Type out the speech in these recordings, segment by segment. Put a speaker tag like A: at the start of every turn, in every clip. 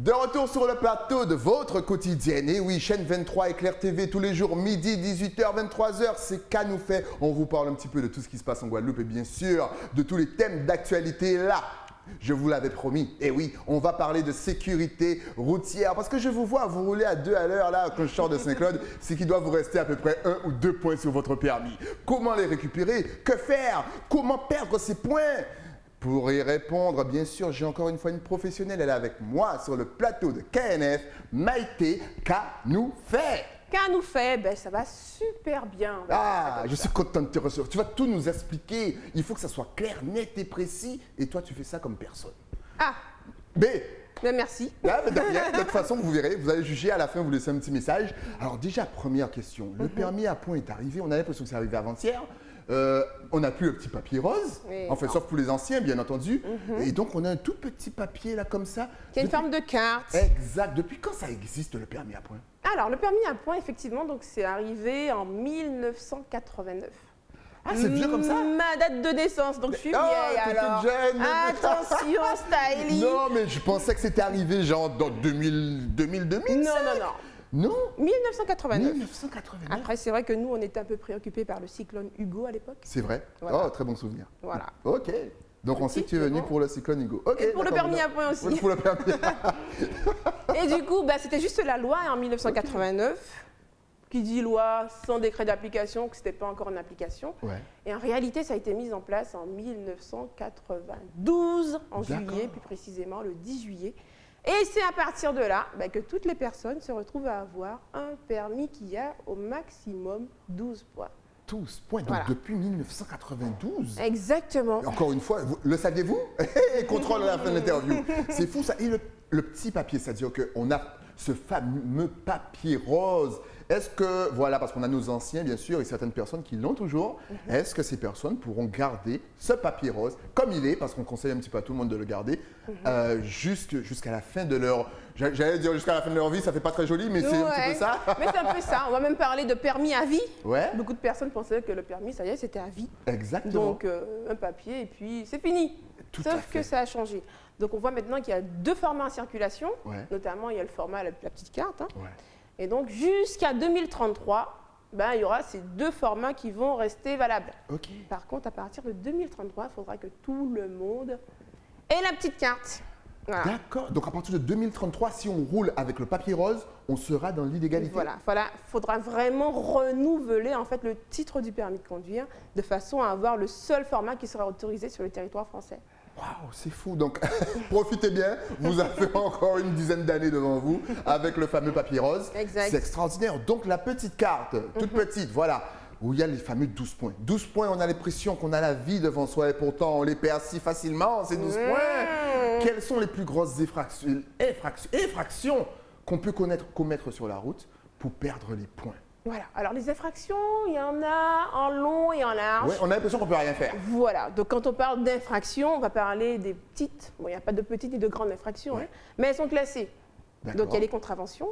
A: De retour sur le plateau de votre quotidienne. Et oui, chaîne 23 Éclair TV tous les jours, midi, 18h, 23h, c'est qu'à nous fait. On vous parle un petit peu de tout ce qui se passe en Guadeloupe et bien sûr de tous les thèmes d'actualité là. Je vous l'avais promis. Et oui, on va parler de sécurité routière. Parce que je vous vois, vous roulez à 2 à l'heure là, quand je sors de Saint-Claude, c'est qu'il doit vous rester à peu près 1 ou 2 points sur votre permis. Comment les récupérer? Que faire? Comment perdre ces points? Pour y répondre, bien sûr, j'ai encore une fois une professionnelle. Elle est avec moi sur le plateau de KNF, Maïté Kanoufet.
B: Kanoufet, ben ça va super bien.
A: Ah, je suis content de te recevoir. Tu vas tout nous expliquer. Il faut que ça soit clair, net et précis. Et toi, tu fais ça comme personne.
B: Ah,
A: Mais
B: ben merci.
A: ah, mais de rien. De toute façon, vous verrez, vous allez juger à la fin, vous laissez un petit message. Alors déjà, première question. Le permis à points est arrivé. On a l'impression que c'est arrivé avant-hier. On n'a plus le petit papier rose,
B: Oui,
A: enfin
B: non.
A: sauf pour les anciens, bien entendu. Et donc, on a un tout petit papier là comme ça.
B: Qui a une forme de carte.
A: Exact. Depuis quand ça existe, le permis à points?
B: Alors, le permis à points, effectivement, donc c'est arrivé en 1989.
A: Ah, c'est vieux comme ça?
B: Ma date de naissance, donc je suis
A: Ah,
B: vieille
A: t'es
B: alors.
A: toute jeune.
B: Attention, styling.
A: Non, mais je pensais que c'était arrivé genre dans 2000, 2005.
B: Non, non, non.
A: Non
B: 1989.
A: 1989.
B: Après, c'est vrai que nous, on était un peu préoccupés par le cyclone Hugo à l'époque.
A: C'est vrai.
B: Voilà.
A: Oh, très bon souvenir.
B: Voilà.
A: Ok. Donc on sait que tu es venu pour le cyclone Hugo. Ok.
B: Et pour le
A: d'accord,
B: permis à points aussi.
A: Oui, pour le permis.
B: Et du coup, bah, c'était juste la loi en 1989, qui dit loi sans décret d'application, que ce n'était pas encore en application.
A: Ouais.
B: Et en réalité, ça a été mis en place en 1992, en
A: D'accord.
B: juillet, plus précisément le 10 juillet. Et c'est à partir de là bah, que toutes les personnes se retrouvent à avoir un permis qui a au maximum 12 points.
A: 12 points. Donc
B: Voilà.
A: depuis 1992.
B: Exactement.
A: Encore une fois, le saviez-vous? Contrôle à la fin de l'interview. C'est fou ça. Et le petit papier, c'est-à-dire qu'on a ce fameux papier rose. Est-ce que, voilà, parce qu'on a nos anciens, bien sûr, et certaines personnes qui l'ont toujours, est-ce que ces personnes pourront garder ce papier rose comme il est, parce qu'on conseille un petit peu à tout le monde de le garder, jusqu'à la fin de leur... J'allais dire jusqu'à la fin de leur vie, ça fait pas très joli, mais c'est un petit peu ça.
B: Mais c'est un peu ça. On va même parler de permis à vie.
A: Ouais,
B: Beaucoup de personnes pensaient que le permis, ça y est, c'était à vie.
A: exactement.
B: Donc, un papier et puis c'est fini.
A: Tout à
B: Sauf
A: fait.
B: que ça a changé. Donc, on voit maintenant qu'il y a 2 formats en circulation.
A: Ouais.
B: Notamment, il y a le format, la petite carte. Hein.
A: Ouais.
B: Et donc, jusqu'à 2033, ben, il y aura ces 2 formats qui vont rester valables.
A: Ok.
B: Par contre, à partir de 2033, il faudra que tout le monde ait la petite carte. Voilà.
A: D'accord. Donc à partir de 2033, si on roule avec le papier rose, on sera dans l'illégalité.
B: Voilà, faudra vraiment renouveler en fait le titre du permis de conduire de façon à avoir le seul format qui sera autorisé sur le territoire français.
A: Waouh, c'est fou. Donc, profitez bien. Vous avez encore une dizaine d'années devant vous avec le fameux papier rose.
B: Exact.
A: C'est extraordinaire. Donc, la petite carte, toute petite, voilà, où il y a les fameux 12 points. 12 points, on a l'impression qu'on a la vie devant soi et pourtant, on les perd si facilement, ces 12 points. Quelles sont les plus grosses infractions qu'on peut commettre sur la route pour perdre les points?
B: Voilà, alors les infractions, il y en a en long et en large.
A: Ouais, on a l'impression qu'on peut rien faire.
B: Voilà, donc quand on parle d'infractions, on va parler des petites. Bon, il n'y a pas de petites ni de grandes infractions,
A: Ouais.
B: hein, mais elles sont classées.
A: D'accord.
B: Donc il y a les contraventions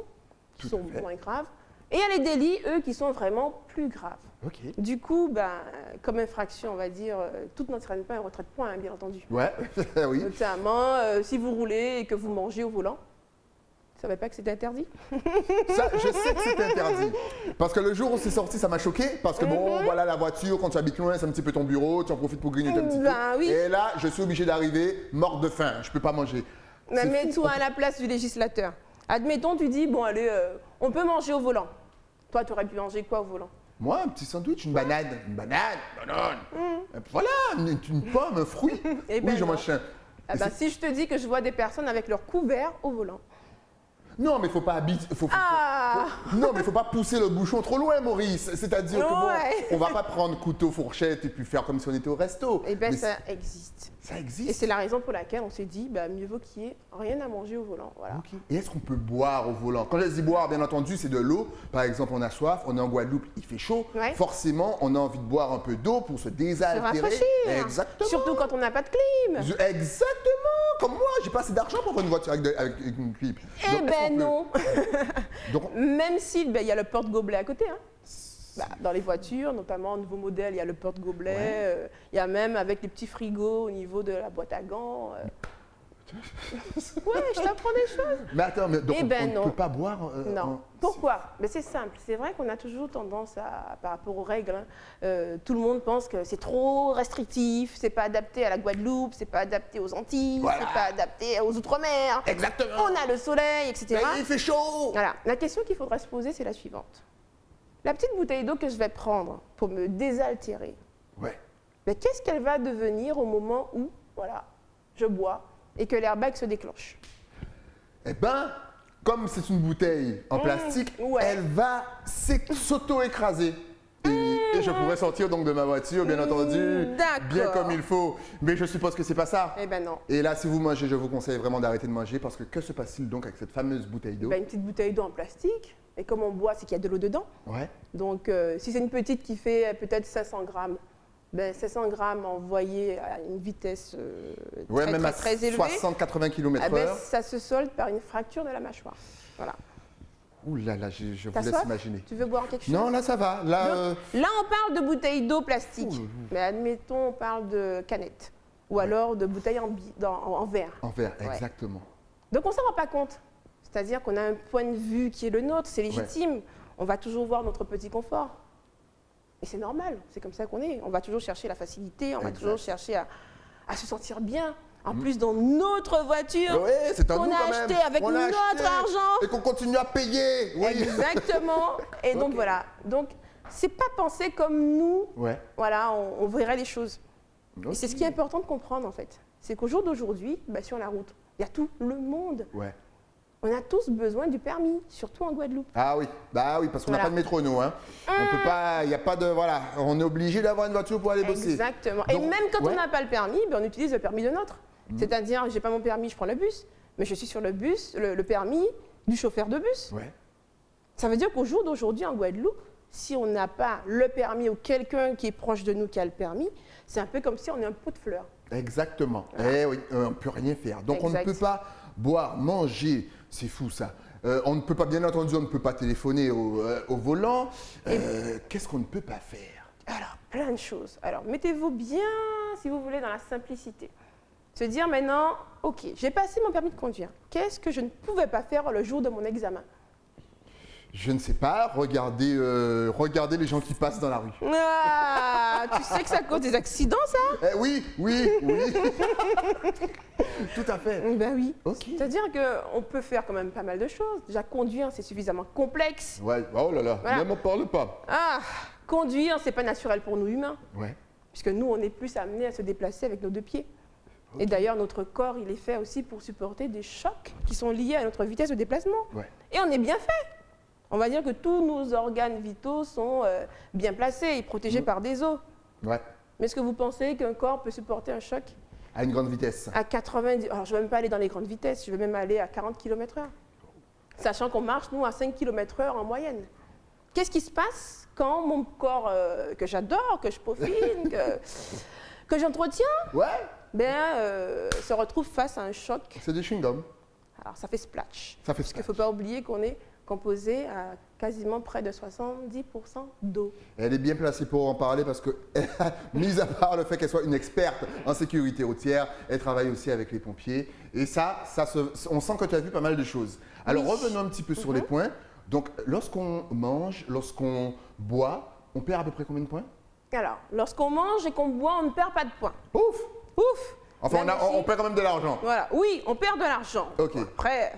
B: qui
A: Tout à
B: sont
A: fait.
B: moins graves. Et il y a les délits, eux, qui sont vraiment plus graves.
A: Ok.
B: Du coup, ben, comme infraction, on va dire, tout n'entraîne pas un retrait de points, hein, bien entendu.
A: Ouais, oui.
B: Notamment, si vous roulez et que vous mangez au volant, vous ne savez pas que c'est interdit?
A: Ça, je sais que c'est interdit. Parce que le jour où c'est sorti, ça m'a choqué. Parce que bon, voilà, la voiture, quand tu habites loin, c'est un petit peu ton bureau, tu en profites pour grignoter un petit peu.
B: Ben oui.
A: Et là, je suis obligé d'arriver morte de faim. Je peux pas manger.
B: Mais
A: C'est fou.
B: mets-toi à la place du législateur. Admettons, tu dis, bon, allez, on peut manger au volant. Toi, tu aurais pu manger quoi au volant?
A: Moi, un petit sandwich, une banane. Une banane. Voilà, une pomme, un fruit.
B: Eh ben
A: oui, je
B: non.
A: mange ça.
B: Ah ben, si je te dis que je vois des personnes avec leur couvert au volant.
A: Non, mais il faut pas habiter.
B: Ah
A: Non, mais il faut pas pousser le bouchon trop loin, Maurice. C'est-à-dire que bon,
B: Ouais.
A: on va pas prendre couteau, fourchette et puis faire comme si on était au resto.
B: Eh bien,
A: Mais
B: ça existe.
A: ça
B: Et
A: existe.
B: c'est la raison pour laquelle on s'est dit, bah, mieux vaut qu'il n'y ait rien à manger au volant. Voilà.
A: Ok. Et est-ce qu'on peut boire au volant? Quand je dis boire, bien entendu, c'est de l'eau. Par exemple, on a soif, on est en Guadeloupe, il fait chaud.
B: Ouais.
A: Forcément, on a envie de boire un peu d'eau pour se
B: Se
A: désaltérer.
B: rafraîchir.
A: Exactement.
B: Surtout quand on n'a pas de clim.
A: Exactement. Comme moi, j'ai pas assez d'argent pour avoir une voiture avec une clip.
B: Eh
A: Donc, est-ce
B: ben
A: qu'on peut-
B: non.
A: Donc,
B: Même si ben, il y a le porte-gobelet à côté. Hein. Bah, dans les voitures, notamment au nouveau modèle, il y a le porte-gobelet.
A: Ouais.
B: Il y a même avec les petits frigos au niveau de la boîte à gants. Ouais, je t'apprends des choses.
A: Mais attends, mais donc
B: Eh ben
A: on ne
B: non.
A: peut pas boire
B: Non. Pourquoi? Ben, c'est simple. C'est vrai qu'on a toujours tendance par rapport aux règles, hein, tout le monde pense que c'est trop restrictif, c'est pas adapté à la Guadeloupe, c'est pas adapté aux Antilles,
A: Voilà.
B: c'est pas adapté aux Outre-mer.
A: Exactement.
B: On a le soleil, etc.
A: Mais il fait chaud.
B: Voilà. La question qu'il faudrait se poser, c'est la suivante. La petite bouteille d'eau que je vais prendre pour me désaltérer,
A: Ouais.
B: ben, qu'est-ce qu'elle va devenir au moment où, voilà, je bois et que l'airbag se déclenche?
A: Eh ben, comme c'est une bouteille en plastique,
B: ouais.
A: elle va s'auto-écraser. Et je pourrais sortir donc de ma voiture, bien entendu,
B: D'accord.
A: bien comme il faut. Mais je suppose que c'est pas ça.
B: Eh ben non.
A: Et là, si vous mangez, je vous conseille vraiment d'arrêter de manger parce que se passe-t-il donc avec cette fameuse bouteille d'eau?
B: Ben, une petite bouteille d'eau en plastique. Et comme on boit, c'est qu'il y a de l'eau dedans.
A: Ouais.
B: Donc, si c'est une petite qui fait peut-être 500 grammes, ben, 500 grammes envoyés à une vitesse
A: Ouais,
B: très,
A: même
B: très,
A: à
B: très élevée,
A: 60-80 km/h.
B: ah ben, ça se solde par une fracture de la mâchoire. Voilà.
A: Ouh là là, je vous
B: T'as
A: laisse
B: soif?
A: imaginer.
B: Tu veux boire quelque chose?
A: Non, là ça va. Là,
B: Là, on parle de bouteilles d'eau plastique.
A: Ouh.
B: Mais admettons, on parle de canettes. Ou alors de bouteilles en verre.
A: en verre,
B: Ouais.
A: exactement.
B: Donc, on ne s'en rend pas compte. C'est-à-dire qu'on a un point de vue qui est le nôtre, c'est légitime. On va toujours voir notre petit confort. Et c'est normal, c'est comme ça qu'on est. On va toujours chercher la facilité, on va
A: Exact.
B: toujours chercher à se sentir bien. En plus, dans notre voiture,
A: Oui, c'est un
B: qu'on
A: nous
B: a
A: quand même.
B: acheté avec
A: On a
B: notre
A: acheté
B: argent.
A: Et qu'on continue à payer. Oui.
B: Exactement. Et donc
A: Ok.
B: voilà. Donc, c'est pas pensé comme nous,
A: Ouais.
B: voilà, on verrait les choses.
A: Ok.
B: Et c'est ce qui est important de comprendre en fait. C'est qu'au jour d'aujourd'hui, bah, sur la route, il y a tout le monde.
A: Ouais.
B: On a tous besoin du permis, surtout en Guadeloupe.
A: Ah oui, bah oui, parce qu'on n'a
B: Voilà.
A: pas de métro, nous. Hein. On peut pas, il n'y a pas de, voilà, on est obligé d'avoir une voiture pour aller bosser.
B: Exactement. Et
A: Donc,
B: même quand
A: ouais.
B: on n'a pas le permis, ben, on utilise le permis de notre. C'est-à-dire, j'ai pas mon permis, je prends le bus, mais je suis sur le bus, le permis du chauffeur de bus.
A: Ouais.
B: Ça veut dire qu'au jour d'aujourd'hui, en Guadeloupe, si on n'a pas le permis ou quelqu'un qui est proche de nous qui a le permis, c'est un peu comme si on est un pot de fleurs.
A: Exactement. Eh oui, on ne peut rien faire. Donc on ne
B: Exact.
A: peut pas boire, manger, c'est fou ça. On ne peut pas, bien entendu, on ne peut pas téléphoner au volant. Qu'est-ce qu'on ne peut pas faire?
B: Alors, plein de choses. Alors, mettez-vous bien, si vous voulez, dans la simplicité. Se dire maintenant, ok, j'ai passé mon permis de conduire. Qu'est-ce que je ne pouvais pas faire le jour de mon examen?
A: Je ne sais pas, regardez les gens qui passent dans la rue.
B: Ah, tu sais que ça cause des accidents, ça?
A: Oui, oui, oui. Tout à fait.
B: Ben oui.
A: Ok.
B: C'est-à-dire qu'on peut faire quand même pas mal de choses. Déjà, conduire, c'est suffisamment complexe.
A: Ouais, oh là là,
B: Voilà.
A: ne m'en parle pas.
B: Ah, conduire, c'est pas naturel pour nous humains.
A: Ouais.
B: Puisque nous, on est plus amenés à se déplacer avec nos deux pieds. Et d'ailleurs, notre corps, il est fait aussi pour supporter des chocs qui sont liés à notre vitesse de déplacement.
A: Ouais.
B: Et on est bien fait. On va dire que tous nos organes vitaux sont bien placés et protégés par des os.
A: Ouais.
B: Mais est-ce que vous pensez qu'un corps peut supporter un choc
A: À une grande vitesse.
B: à 90... Alors, je ne vais même pas aller dans les grandes vitesses, je vais même aller à 40 km/h. Sachant qu'on marche, nous, à 5 km/h en moyenne. Qu'est-ce qui se passe quand mon corps, que j'adore, que je peaufine, que j'entretiens,
A: Ouais,
B: se retrouve face à un choc?
A: c'est des chewing-gums.
B: Alors, ça fait splash.
A: Ça fait
B: Parce qu'il ne
A: splash.
B: faut pas oublier qu'on est composé à quasiment près de 70% d'eau.
A: Elle est bien placée pour en parler parce que, mis à part le fait qu'elle soit une experte en sécurité routière, elle travaille aussi avec les pompiers. Et on sent que tu as vu pas mal de choses. Alors, revenons un petit peu sur les points. Donc, lorsqu'on mange, lorsqu'on boit, on perd à peu près combien de points?
B: Alors, lorsqu'on mange et qu'on boit, on ne perd pas de points.
A: Ouf!
B: Ouf!
A: Enfin,
B: Même
A: on
B: si-
A: perd quand même de l'argent.
B: Voilà, oui, on perd de l'argent.
A: Ok.
B: Après,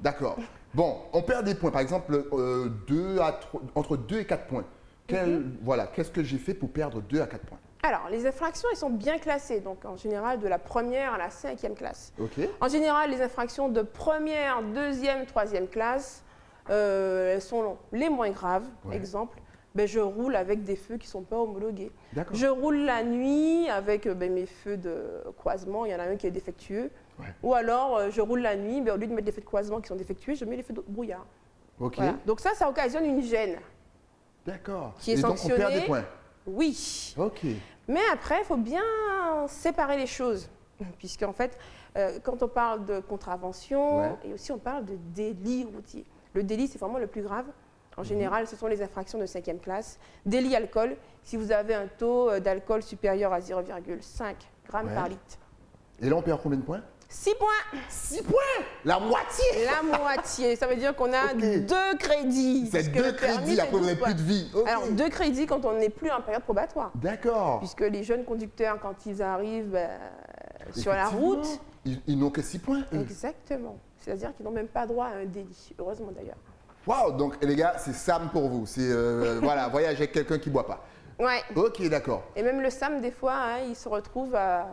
A: D'accord. Bon, on perd des points. Par exemple, entre 2 et 4 points. Voilà, qu'est-ce que j'ai fait pour perdre 2 à 4 points?
B: alors, les infractions, elles sont bien classées. Donc, en général, de la première à la 5e classe.
A: Ok.
B: En général, les infractions de première, deuxième, troisième classe, elles sont les moins graves.
A: Ouais.
B: Exemple, je roule avec des feux qui ne sont pas homologués.
A: D'accord.
B: Je roule la nuit avec mes feux de croisement, il y en a un qui est défectueux.
A: Ouais.
B: Ou alors, je roule la nuit, au lieu de mettre des feux de croisement qui sont défectueux, je mets les feux de brouillard.
A: Ok.
B: Voilà. Donc ça occasionne une gêne.
A: D'accord.
B: Qui est
A: Et donc, on perd
B: sanctionné.
A: des points.
B: Oui.
A: Ok.
B: Mais après, il faut bien séparer les choses. Puisqu'en fait, quand on parle de contravention,
A: Ouais.
B: et aussi on parle de délit routier. Le délit, c'est vraiment le plus grave. En général, ce sont les infractions de 5e classe. Délit alcool, si vous avez un taux d'alcool supérieur à 0,5 grammes
A: Ouais.
B: par litre.
A: Et là, on perd combien de points?
B: 6 points.
A: 6 points. La moitié.
B: La moitié. Ça veut dire qu'on a
A: Ok.
B: 2 crédits.
A: C'est
B: puisque
A: 2
B: le permis,
A: crédits,
B: c'est
A: après vous
B: 12
A: n'avez plus de
B: points.
A: vie. Ok.
B: Alors, 2 crédits quand on n'est plus en période probatoire.
A: D'accord.
B: Puisque les jeunes conducteurs, quand ils arrivent sur la
A: Effectivement.
B: route,
A: Ils n'ont que 6 points. eux.
B: exactement. C'est-à-dire qu'ils n'ont même pas droit à un délit. Heureusement d'ailleurs.
A: Waouh, donc les gars, c'est SAM pour vous. C'est voilà, voyager avec quelqu'un qui ne boit pas.
B: Ouais.
A: Ok, d'accord.
B: Et même le SAM, des fois, hein, il se retrouve à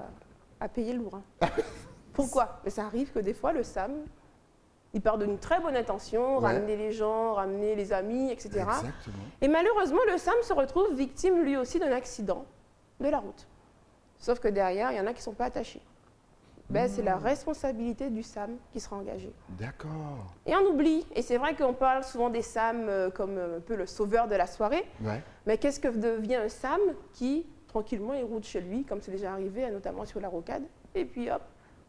B: payer lourd. hein. Pourquoi? Mais ça arrive que des fois, le SAM, il part d'une très bonne intention,
A: Ouais.
B: ramener les gens, ramener les amis, etc.
A: Exactement.
B: Et malheureusement, le SAM se retrouve victime lui aussi d'un accident de la route. Sauf que derrière, il y en a qui ne sont pas attachés. Ben, c'est la responsabilité du SAM qui sera engagée.
A: D'accord.
B: Et on oublie, et c'est vrai qu'on parle souvent des SAM comme un peu le sauveur de la soirée,
A: Ouais.
B: mais qu'est-ce que devient un SAM qui, tranquillement, il roule chez lui, comme c'est déjà arrivé, notamment sur la rocade, et puis hop,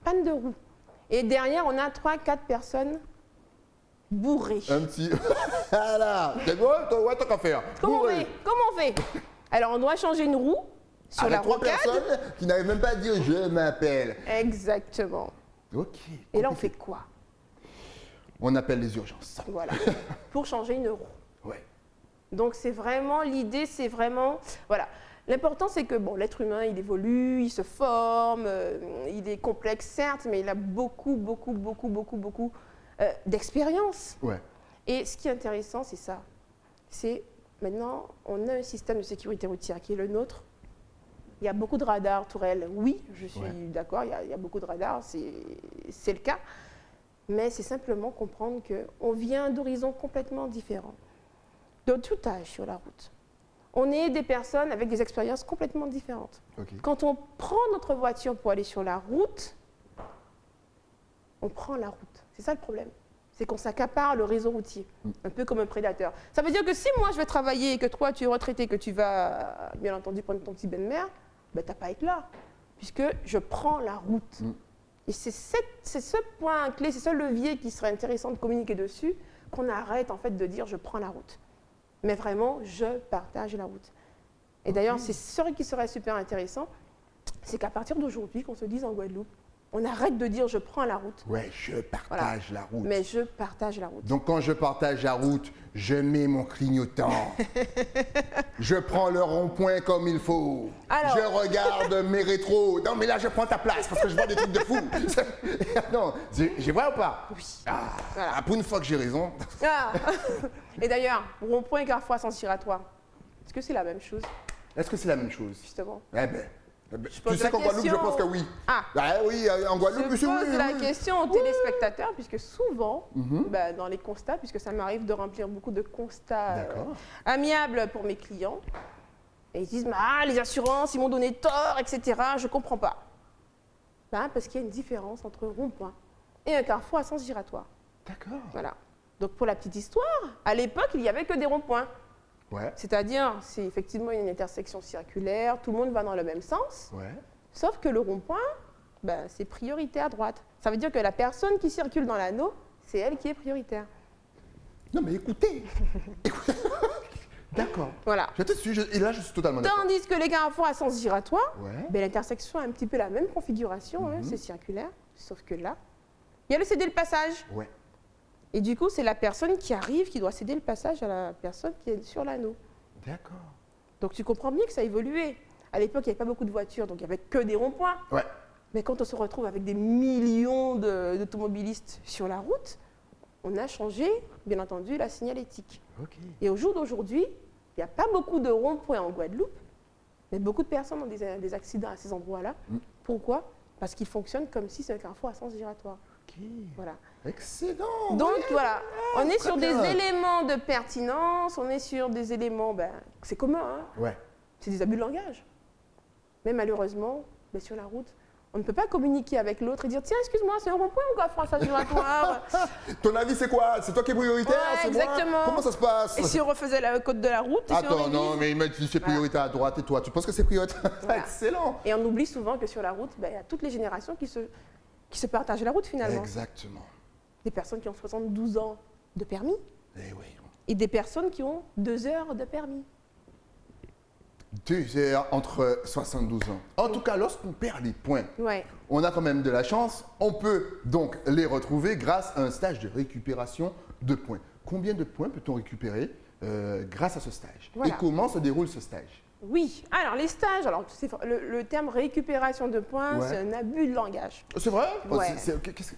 B: panne de roue. Et derrière, on a 3-4 personnes bourrées.
A: Un petit. Voilà. C'est bon, ouais, t'as qu'à faire.
B: Comment on
A: Bourré.
B: fait? Comment on fait? Alors, on doit changer une roue sur
A: Avec
B: la
A: 3
B: rocade.
A: personnes qui n'arrivent même pas à dire je m'appelle.
B: Exactement.
A: Ok.
B: Et là, on fait quoi?
A: On appelle les urgences.
B: Voilà. Pour changer une roue.
A: Ouais.
B: Donc c'est vraiment l'idée, c'est vraiment voilà. L'important c'est que bon, l'être humain il évolue, il se forme, il est complexe certes, mais il a beaucoup d'expérience.
A: Ouais.
B: Et ce qui est intéressant c'est ça, c'est maintenant on a un système de sécurité routière qui est le nôtre. Il y a beaucoup de radars tourelles, oui, je suis
A: Ouais.
B: d'accord, il y a beaucoup de radars, c'est le cas. Mais c'est simplement comprendre qu'on vient d'horizons complètement différents, de tout âge sur la route. On est des personnes avec des expériences complètement différentes.
A: Ok.
B: Quand on prend notre voiture pour aller sur la route, on prend la route. C'est ça le problème. C'est qu'on s'accapare le réseau routier, un peu comme un prédateur. Ça veut dire que si moi je vais travailler et que toi tu es retraité, que tu vas bien entendu prendre ton petit ben-mère, ben t'as pas à être là, puisque je prends la route. Et c'est ce point clé, c'est ce levier qui serait intéressant de communiquer dessus, qu'on arrête en fait de dire je prends la route. Mais vraiment, je partage la route. Et d'ailleurs, c'est ce qui serait super intéressant, c'est qu'à partir d'aujourd'hui, qu'on se dise en Guadeloupe, on arrête de dire je prends la route,
A: Ouais, je partage la route.
B: mais je partage la route.
A: Donc quand je partage la route, je mets mon clignotant. Je prends le rond-point comme il faut.
B: Alors-
A: Je regarde mes rétros. Non mais là je prends ta place parce que je vois des trucs de fou. Non, j'ai vrai ou pas?
B: Oui.
A: Ah,
B: Voilà.
A: pour une fois que j'ai raison.
B: Ah. Et d'ailleurs, rond-point et carrefour à sens giratoire, est-ce que c'est la même chose,
A: Est-ce que c'est la même chose?
B: justement?
A: Eh ben, tu
B: pose
A: sais
B: la
A: qu'en Guadeloupe, je
B: question.
A: pense que oui.
B: Ah.
A: Oui, en Guadeloupe,
B: Je
A: monsieur,
B: pose
A: oui,
B: la
A: oui.
B: question aux téléspectateurs, puisque souvent, dans les constats, puisque ça m'arrive de remplir beaucoup de constats
A: D'accord.
B: amiables pour mes clients, et ils disent les assurances, ils m'ont donné tort, etc. Je ne comprends pas. Parce qu'il y a une différence entre rond-point et un carrefour à sens giratoire.
A: D'accord.
B: Voilà. Donc pour la petite histoire, à l'époque, il n'y avait que des ronds-points.
A: Ouais.
B: C'est-à-dire, c'est effectivement une intersection circulaire, tout le monde va dans le même sens.
A: Ouais.
B: Sauf que le rond-point, c'est priorité à droite. Ça veut dire que la personne qui circule dans l'anneau, c'est elle qui est prioritaire.
A: Non mais écoutez. D'accord.
B: Voilà.
A: Je te suis, et là je suis totalement d'accord.
B: Tandis que les carrefours à sens giratoire,
A: Ouais.
B: l'intersection a un petit peu la même configuration, hein, c'est circulaire, sauf que là, il y a le céder le passage.
A: Ouais.
B: Et du coup, c'est la personne qui arrive qui doit céder le passage à la personne qui est sur l'anneau.
A: D'accord.
B: Donc tu comprends bien que ça a évolué. À l'époque, il n'y avait pas beaucoup de voitures, donc il n'y avait que des ronds-points.
A: Ouais.
B: Mais quand on se retrouve avec des millions d'automobilistes sur la route, on a changé, bien entendu, la signalétique.
A: Ok.
B: Et au jour d'aujourd'hui, il n'y a pas beaucoup de ronds-points en Guadeloupe, mais beaucoup de personnes ont des accidents à ces endroits-là. Pourquoi? Parce qu'ils fonctionnent comme si c'était un carrefour à sens giratoire.
A: Ok.
B: Voilà.
A: Excellent.
B: Donc
A: Ouais.
B: voilà, on est
A: très
B: sur
A: bien.
B: des éléments de pertinence, on est sur des éléments, c'est commun, hein,
A: Ouais.
B: c'est des abus de langage. Mais malheureusement, sur la route, on ne peut pas communiquer avec l'autre et dire tiens, excuse-moi, c'est un rond-point ou carrefour à sens giratoire?
A: Ton avis c'est quoi? C'est toi qui es prioritaire?
B: Ouais,
A: c'est
B: exactement.
A: moi? Comment ça se passe?
B: Et si on refaisait le code de la route et si on
A: Attends,
B: révise
A: non, mais il m'a dit c'est prioritaire à droite et toi, tu penses que c'est prioritaire?
B: Voilà.
A: Excellent.
B: Et on oublie souvent que sur la route, il y a toutes les générations qui se partagent la route finalement.
A: Exactement.
B: Des personnes qui ont 72 ans de permis
A: Eh oui.
B: et des personnes qui ont 2 heures de permis.
A: 2 heures entre 72 ans. En tout cas, lorsqu'on perd les points,
B: Ouais.
A: on a quand même de la chance. On peut donc les retrouver grâce à un stage de récupération de points. Combien de points peut-on récupérer grâce à ce stage?
B: Voilà.
A: Et comment se déroule ce stage?
B: Oui, alors les stages, alors le terme récupération de points,
A: Ouais.
B: c'est un abus de langage.
A: C'est vrai?
B: Ouais.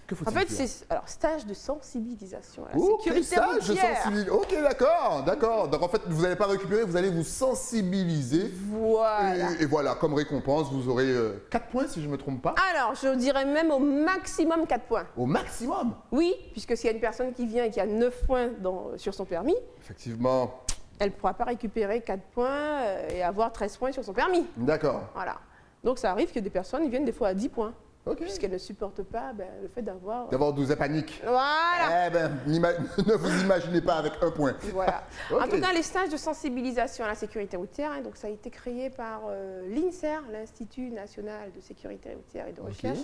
A: Que faut-il
B: En fait,
A: dire?
B: c'est alors stage de sensibilisation à la
A: Ok,
B: sécurité
A: stage de
B: routière.
A: sensibilisation. Ok, d'accord, d'accord. Donc en fait, vous n'allez pas récupérer, vous allez vous sensibiliser.
B: Voilà.
A: Et voilà, comme récompense, vous aurez 4 points si je ne me trompe pas.
B: Alors, je dirais même au maximum 4 points.
A: Au maximum.
B: Oui, puisque s'il y a une personne qui vient et qui a 9 points sur son permis,
A: Effectivement.
B: elle ne pourra pas récupérer 4 points et avoir 13 points sur son permis.
A: D'accord.
B: Voilà. Donc ça arrive que des personnes ils viennent des fois à 10 points,
A: Ok.
B: puisqu'elles ne supportent pas le fait d'avoir...
A: D'avoir 12 paniques.
B: Voilà.
A: Eh ben, ne vous imaginez pas avec 1 point.
B: Voilà.
A: Ok.
B: En tout cas, les stages de sensibilisation à la sécurité routière, donc ça a été créé par l'INSER, l'Institut national de sécurité routière et de recherche,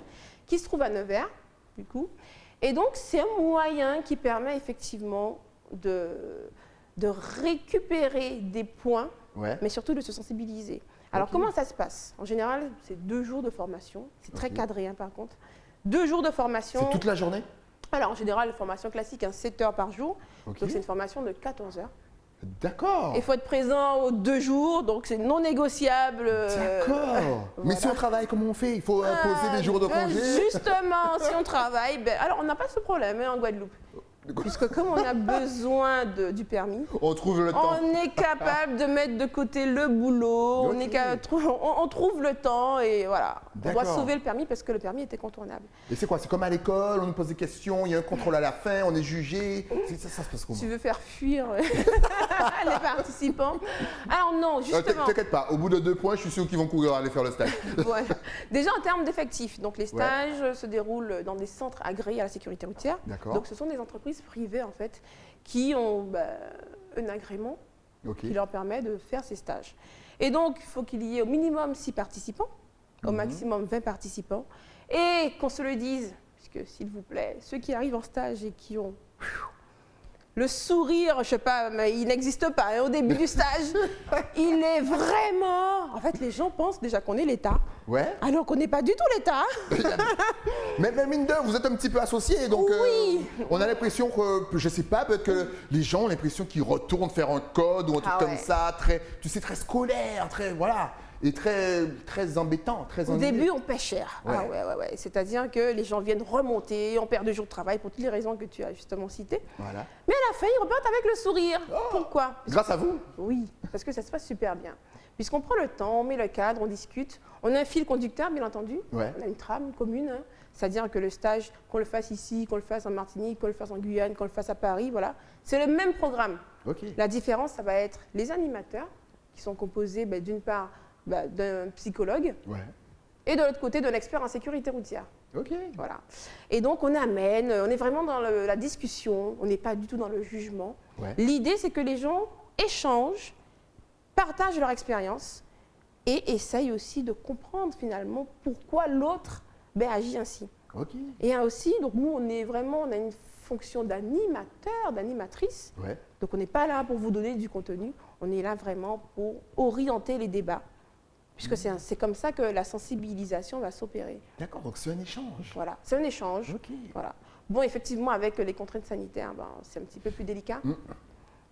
B: qui se trouve à Nevers, du coup. Et donc, c'est un moyen qui permet effectivement de récupérer des points,
A: Ouais.
B: mais surtout de se sensibiliser. Alors,
A: Ok.
B: comment ça se passe? En général, c'est 2 jours de formation. C'est très
A: Ok.
B: cadré, hein, par contre. 2 jours de formation.
A: C'est toute la journée?
B: Alors, en général, formation classique, 7 heures par jour.
A: Ok.
B: Donc, c'est une formation de 14 heures.
A: D'accord.
B: Il faut être présent aux 2 jours, donc c'est non négociable.
A: D'accord. Mais
B: voilà.
A: si on travaille, comment on fait? Il faut poser des jours de congé?
B: Justement, si on travaille, alors on n'a pas ce problème en Guadeloupe. Puisque comme on a besoin du permis,
A: On trouve le temps.
B: on est capable de mettre de côté le boulot,
A: Ok.
B: on trouve le temps et voilà. On doit
A: D'accord.
B: sauver le permis parce que le permis est incontournable.
A: Et c'est quoi? C'est comme à l'école, on nous pose des questions, il y a un contrôle à la fin, on est jugé. Ça se passe comment?
B: Tu veux faire fuir les participants? Alors non, justement.
A: T'inquiète pas, au bout de 2 points, je suis sûr qu'ils vont courir aller faire le stage.
B: Voilà. Déjà en termes d'effectifs, donc les stages se déroulent dans des centres agréés à la sécurité routière.
A: D'accord.
B: Donc ce sont des entreprises privées en fait qui ont un agrément
A: Ok.
B: qui leur permet de faire ces stages. Et donc il faut qu'il y ait au minimum 6 participants, au maximum 20 participants, et qu'on se le dise, puisque s'il vous plaît, ceux qui arrivent en stage et qui ont le sourire, je sais pas, mais il n'existe pas. Hein, au début du stage, il est vraiment... En fait, les gens pensent déjà qu'on est l'État,
A: Ouais.
B: alors qu'on n'est pas du tout l'État.
A: Mais mine de, vous êtes un petit peu associés, donc
B: Oui.
A: on a l'impression que, je sais pas, peut-être que les gens ont l'impression qu'ils retournent faire un code ou un truc
B: Ah
A: comme
B: ouais.
A: ça, très, tu sais, très scolaire, très, voilà, et très embêtant, très
B: Au
A: ennuyeux.
B: début, on paie cher.
A: Ouais.
B: Ah ouais. C'est-à-dire que les gens viennent remonter, on perd 2 jours de travail pour toutes les raisons que tu as justement citées.
A: Voilà.
B: Mais à la fin, ils repartent avec le sourire. Pourquoi?
A: Grâce à vous.
B: Oui, parce que ça se passe super bien. Puisqu'on prend le temps, on met le cadre, on discute. On a un fil conducteur, bien entendu.
A: Ouais.
B: On a une trame commune. Hein. C'est-à-dire que le stage, qu'on le fasse ici, qu'on le fasse en Martinique, qu'on le fasse en Guyane, qu'on le fasse à Paris, voilà. C'est le même programme.
A: Ok.
B: La différence, ça va être les animateurs, qui sont composés d'une part d'un psychologue
A: Ouais.
B: et de l'autre côté d'un expert en sécurité routière.
A: Ok.
B: Voilà. Et donc on amène, on est vraiment dans la discussion, on n'est pas du tout dans le jugement.
A: Ouais.
B: L'idée, c'est que les gens échangent, partagent leur expérience et essayent aussi de comprendre finalement pourquoi l'autre agit ainsi.
A: Ok.
B: Et aussi, donc nous, on a une fonction d'animateur, d'animatrice.
A: Ouais.
B: Donc on n'est pas là pour vous donner du contenu, on est là vraiment pour orienter les débats. Puisque c'est comme ça que la sensibilisation va s'opérer.
A: D'accord, donc c'est un échange.
B: Voilà, c'est un échange.
A: Ok.
B: Voilà. Bon, effectivement, avec les contraintes sanitaires, c'est un petit peu plus délicat.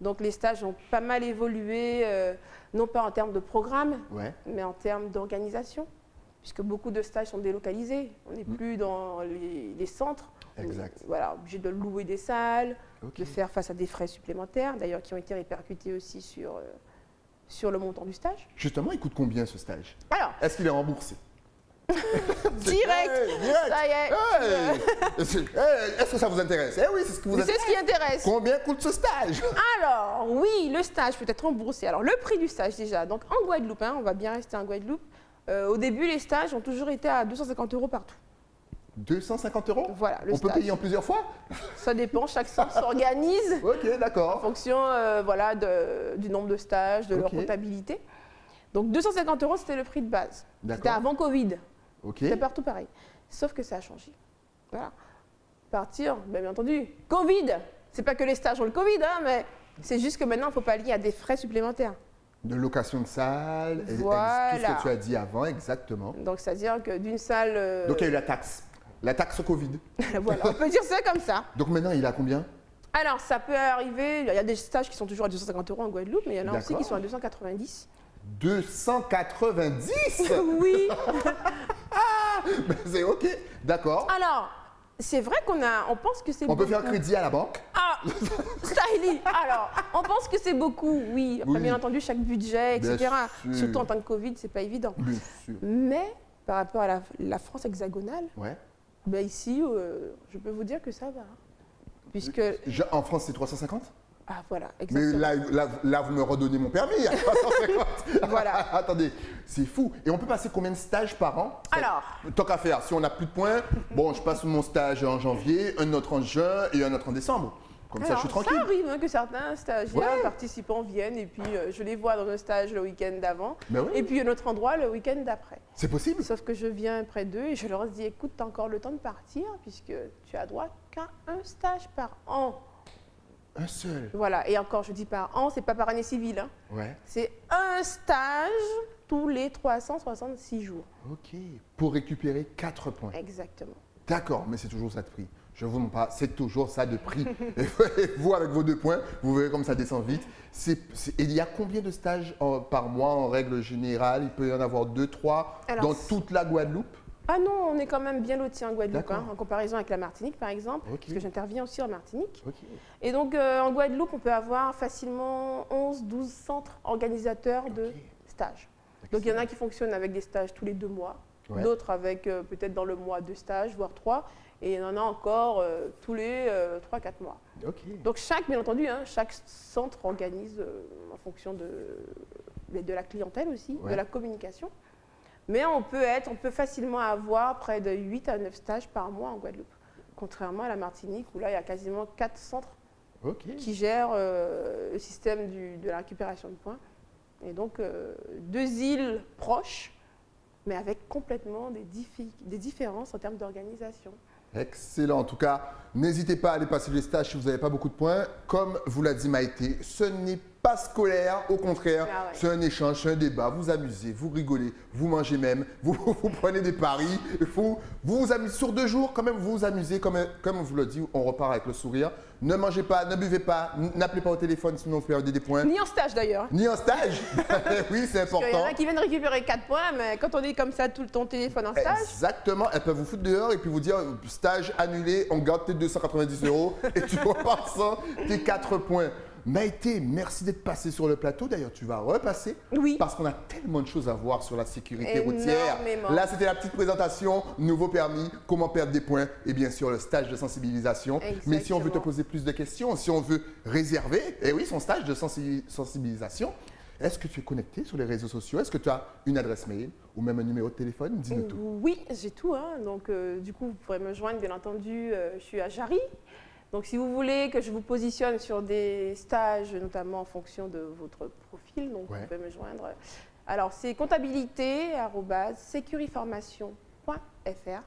B: Donc les stages ont pas mal évolué, non pas en termes de programme,
A: Ouais.
B: mais en termes d'organisation, puisque beaucoup de stages sont délocalisés. On n'est plus dans les centres.
A: Exact.
B: On est, voilà, obligé de louer des salles,
A: Ok.
B: de faire face à des frais supplémentaires, d'ailleurs qui ont été répercutés aussi sur le montant du stage.
A: Justement, il coûte combien ce stage?
B: Alors,
A: Est-ce qu'il est remboursé?
B: direct,
A: Direct.
B: ça y est.
A: Hey. Est-ce que ça vous intéresse? Eh oui, c'est ce que vous
B: C'est ce
A: intéresse.
B: qui intéresse.
A: Combien coûte ce stage?
B: Alors, oui, le stage peut être remboursé. Alors, le prix du stage déjà, donc en Guadeloupe, on va bien rester en Guadeloupe. Au début, les stages ont toujours été à 250 € partout.
A: 250 €?
B: Voilà, le
A: On peut
B: stage.
A: payer en plusieurs fois?
B: Ça dépend, chaque centre s'organise
A: Ok,
B: en
A: d'accord.
B: fonction du nombre de stages, de leur
A: Ok.
B: comptabilité. Donc 250 €, c'était le prix de base. C'était
A: D'accord.
B: avant Covid.
A: Ok.
B: C'était partout pareil. Sauf que ça a changé. Voilà. Partir, bien entendu. Covid. C'est pas que les stages ont le Covid, mais c'est juste que maintenant, il faut pallier à des frais supplémentaires.
A: De location de salle, et tout
B: Voilà.
A: ce que tu as dit avant, exactement.
B: Donc, c'est-à-dire que d'une salle...
A: Donc il y a eu la taxe Covid.
B: voilà, on peut dire ça comme ça.
A: Donc maintenant, il a combien?
B: Alors, ça peut arriver, il y a des stages qui sont toujours à 250 € en Guadeloupe, mais il y en a aussi
A: D'accord.
B: qui sont à 290.
A: 290.
B: Oui.
A: Ben, c'est OK, d'accord.
B: Alors, c'est vrai on pense que c'est
A: On
B: beaucoup.
A: peut faire crédit à la banque.
B: Ah, Stylie. Alors, on pense que c'est beaucoup, oui. Après,
A: Oui.
B: bien entendu, chaque budget,
A: Bien
B: etc.
A: sûr.
B: Surtout en temps de Covid, c'est pas évident.
A: Bien sûr.
B: Mais par rapport à la France hexagonale,
A: Ouais.
B: ben ici, je peux vous dire que ça va. Puisque,
A: En France, c'est 350.
B: ah voilà,
A: Mais
B: exactement.
A: là, vous me redonnez mon permis à 350.
B: Voilà.
A: Attendez, c'est fou. Et on peut passer combien de stages par an?
B: Alors,
A: Tant qu'à faire, si on n'a plus de points, bon, je passe mon stage en janvier, un autre en juin et un autre en décembre. Comme ça, je suis tranquille.
B: Ça arrive hein, que certains stagiaires,
A: Ouais.
B: participants viennent et puis je les vois dans un stage le week-end d'avant
A: Ben oui.
B: et puis un autre endroit le week-end d'après.
A: C'est possible.
B: Sauf que je viens près d'eux et je leur dis écoute, tu as encore le temps de partir puisque tu as droit qu'à un stage par an.
A: Un seul.
B: Voilà, et encore je dis par an, c'est pas par année civile, hein.
A: Ouais.
B: C'est un stage tous les 366 jours.
A: OK. Pour récupérer 4 points.
B: Exactement.
A: D'accord, mais c'est toujours ça de prix. Je vous montre pas, c'est toujours ça de prix. Et vous, avec vos 2 points, vous verrez comme ça descend vite. Et il y a combien de stages par mois en règle générale? Il peut y en avoir 2, 3
B: Alors,
A: dans toute la Guadeloupe?
B: Ah non, on est quand même bien lotis en Guadeloupe,
A: D'accord.
B: hein, en comparaison avec la Martinique par exemple,
A: Ok.
B: parce que j'interviens aussi en Martinique.
A: OK.
B: Et donc en Guadeloupe, on peut avoir facilement 11-12 centres organisateurs de
A: Ok.
B: stages. Donc il y en a qui fonctionnent avec des stages tous les 2 mois,
A: Ouais.
B: d'autres avec peut-être dans le mois 2 stages, voire 3, et il y en a encore tous les 3-4 mois.
A: OK.
B: Donc bien entendu, hein, chaque centre organise en fonction de la clientèle aussi,
A: Ouais.
B: de la communication. Mais on peut facilement avoir près de 8 à 9 stages par mois en Guadeloupe. Contrairement à la Martinique où là, il y a quasiment 4 centres
A: OK.
B: qui gèrent le système de la récupération de points. Et donc, 2 îles proches, mais avec complètement des différences en termes d'organisation.
A: Excellent. En tout cas, n'hésitez pas à aller passer les stages si vous n'avez pas beaucoup de points. Comme vous l'a dit Maïté, ce n'est pas scolaire, au contraire,
B: Ah ouais.
A: c'est un échange, c'est un débat. Vous amusez, vous rigolez, vous mangez même, vous prenez des paris. Vous vous amusez sur 2 jours, quand même, vous vous amusez. Comme on vous l'a dit, on repart avec le sourire. Ne mangez pas, ne buvez pas, n'appelez pas au téléphone, sinon vous perdez des points.
B: Ni en stage d'ailleurs.
A: Ni en stage. Oui, c'est
B: Parce qu'il y en
A: important.
B: a qui viennent récupérer 4 points, mais quand on est comme ça tout le temps téléphone en stage,
A: Exactement, elles peuvent vous foutre dehors et puis vous dire stage annulé, on garde tes 290 € et tu repars sans tes 4 points. Maïté, merci d'être passé sur le plateau. D'ailleurs, tu vas repasser
B: Oui.
A: parce qu'on a tellement de choses à voir sur la sécurité routière.
B: Énormément.
A: Là, c'était la petite présentation, nouveau permis, comment perdre des points et bien sûr le stage de sensibilisation. Mais si on veut te
B: Exactement.
A: poser plus de questions, si on veut réserver, eh oui, son stage de sensibilisation, est-ce que tu es connecté sur les réseaux sociaux? Est-ce que tu as une adresse mail ou même un numéro de téléphone? Dis-nous tout.
B: Oui, j'ai tout. Hein. Donc, du coup, vous pourrez me joindre, bien entendu. Je suis à Jarry. Donc, si vous voulez que je vous positionne sur des stages, notamment en fonction de votre profil, donc
A: Ouais.
B: vous pouvez me joindre. Alors, c'est comptabilité@sécuriformation.fr.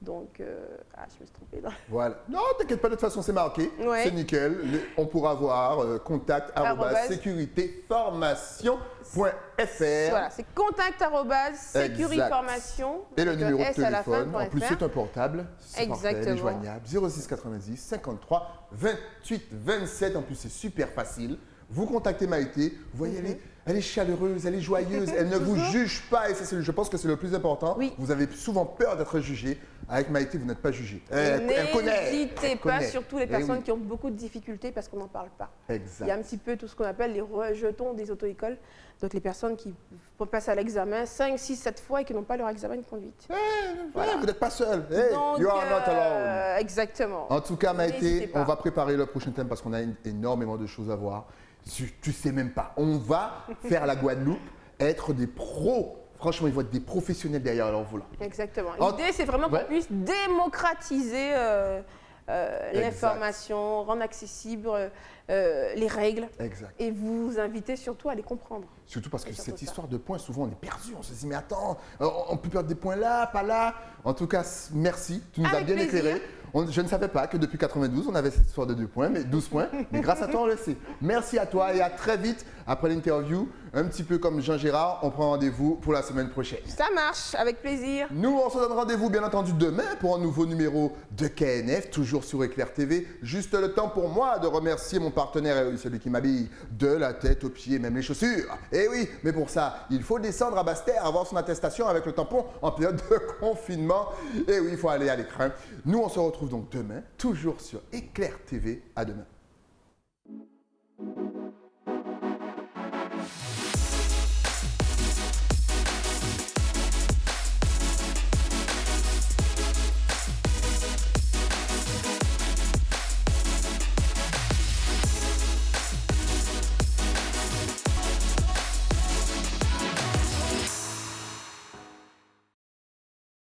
B: Donc, je me suis trompée.
A: Voilà. Non, t'inquiète pas, de toute façon, c'est marqué.
B: Ouais.
A: C'est nickel. On pourra voir contact
B: Arrobase.
A: sécuritéformation.fr.
B: Voilà, c'est contact@sécuriformation.
A: Et le
B: avec un
A: numéro de
B: S à la fin,
A: téléphone. En plus,
B: .fr.
A: c'est un portable. C'est parfait, il est
B: Exactement.
A: joignable. 06 90 53 28 27. En plus, c'est super facile. Vous contactez Maïté. Vous voyez, elle est chaleureuse, elle est joyeuse. Elle ne vous juge pas. Et ça, je pense que c'est le plus important.
B: Oui.
A: Vous avez souvent peur d'être jugé. Avec Maïté, vous n'êtes pas jugé. Elle connaît.
B: N'hésitez
A: Elle
B: pas,
A: connaît.
B: surtout les
A: Eh
B: personnes
A: oui.
B: qui ont beaucoup de difficultés parce qu'on n'en parle pas.
A: Exact.
B: Il y a un petit peu tout ce qu'on appelle les rejetons des auto-écoles. Donc les personnes qui passent à l'examen 5, 6, 7 fois et qui n'ont pas leur examen de conduite.
A: Voilà, vous n'êtes pas seul. Hey,
B: Donc,
A: you are not alone.
B: exactement.
A: En tout cas,
B: N'hésitez
A: Maïté,
B: pas.
A: on va préparer le prochain thème parce qu'on a énormément de choses à voir. Tu sais même pas. On va faire la Guadeloupe, être des pros. Franchement, ils vont être des professionnels derrière leur volant.
B: Exactement.
A: En-
B: L'idée, c'est vraiment qu'on
A: Ouais.
B: puisse démocratiser l'information, rendre accessible les règles
A: Exact.
B: et vous inviter surtout à les comprendre.
A: Surtout parce que
B: C'est surtout
A: cette
B: ça.
A: histoire de points, souvent on est perdu. On se dit, mais attends, on peut perdre des points là, pas là. En tout cas, merci. Tu nous as
B: Avec
A: bien
B: plaisir.
A: éclairé. Je ne savais pas que depuis 92, on avait cette histoire de 2 points, mais 12 points. Mais grâce à toi, on le sait. Merci à toi et à très vite après l'interview. Un petit peu comme Jean Gérard, on prend rendez-vous pour la semaine prochaine.
B: Ça marche, avec plaisir.
A: Nous, on se donne rendez-vous bien entendu demain pour un nouveau numéro de KNF, toujours sur Éclair TV. Juste le temps pour moi de remercier mon partenaire, celui qui m'habille de la tête aux pieds, même les chaussures. Et oui, mais pour ça, il faut descendre à Basse-Terre, avoir son attestation avec le tampon en période de confinement. Et oui, il faut aller à l'écran. Nous, on se retrouve donc demain, toujours sur Éclair TV. À demain.